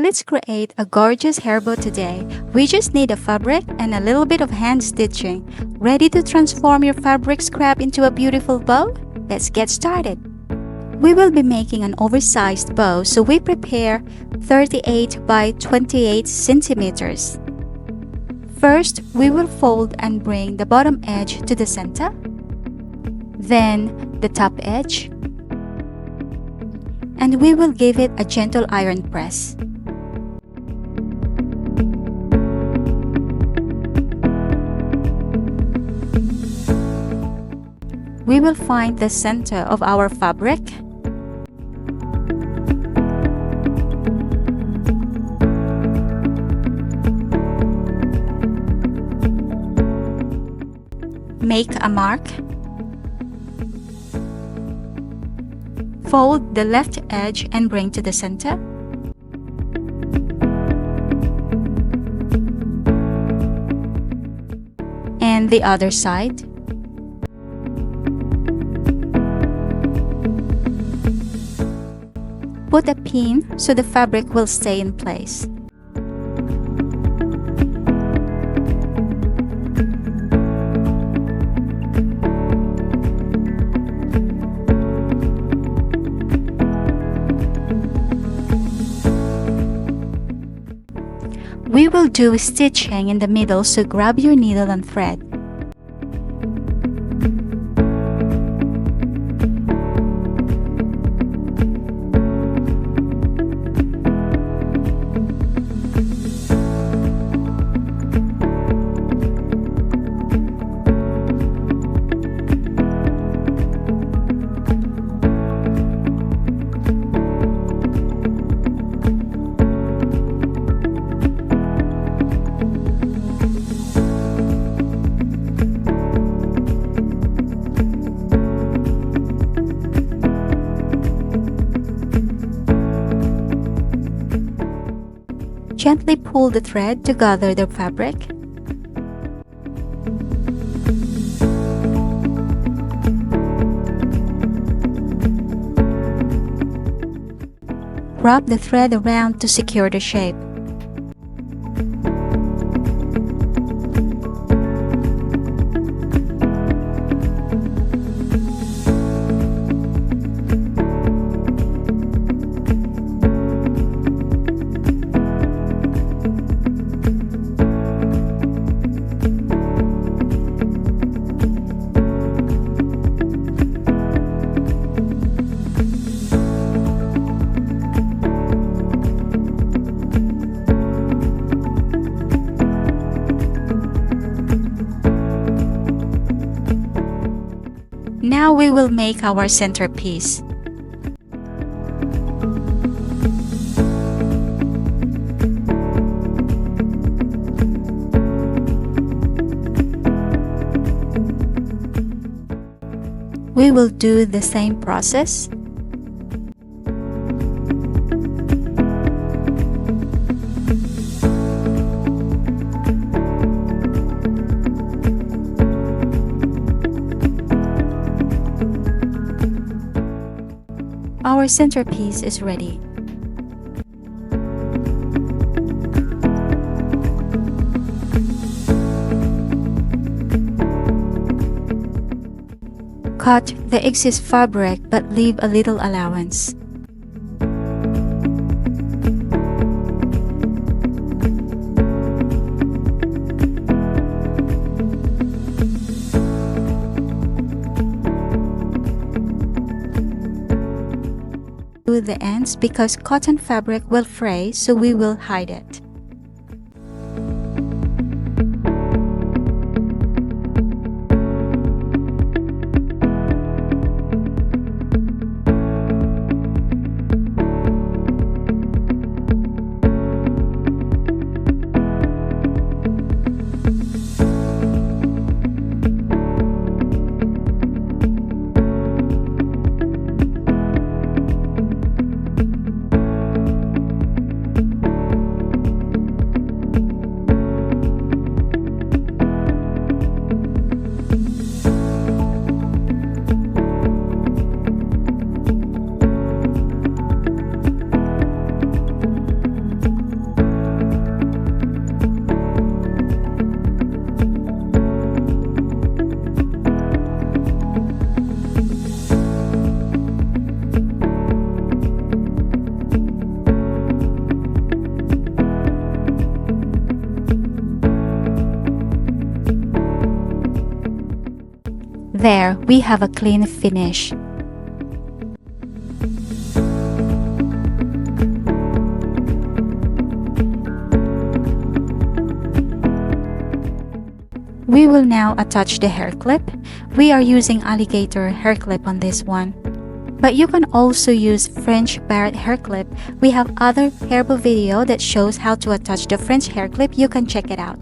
Let's create a gorgeous hairbow today. We just need a fabric and a little bit of hand stitching. Ready to transform your fabric scrap into a beautiful bow? Let's get started. We will be making an oversized bow, so we prepare 38 by 28 centimeters. First, we will fold and bring the bottom edge to the center, then the top edge, and we will give it a gentle iron press. We will find the center of our fabric make a mark, fold the left edge and bring to the center, and the other side. Put a pin so the fabric will stay in place. We will do stitching in the middle, so grab your needle and thread. Gently pull the thread to gather the fabric. Wrap the thread around to secure the shape. Now we will make our centerpiece. We will do the same process. Our centerpiece is ready. Cut the excess fabric but leave a little allowance. The ends because cotton fabric will fray, so we will hide it. There, we have a clean finish. We will now attach the hair clip. We are using alligator hair clip on this one. But you can also use French barrette hair clip. We have other hairbow video that shows how to attach the French hair clip. You can check it out.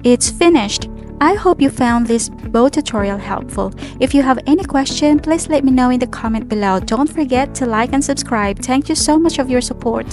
It's finished! I hope you found this bow tutorial helpful. If you have any question, please let me know in the comment below. Don't forget to like and subscribe. Thank you so much for your support.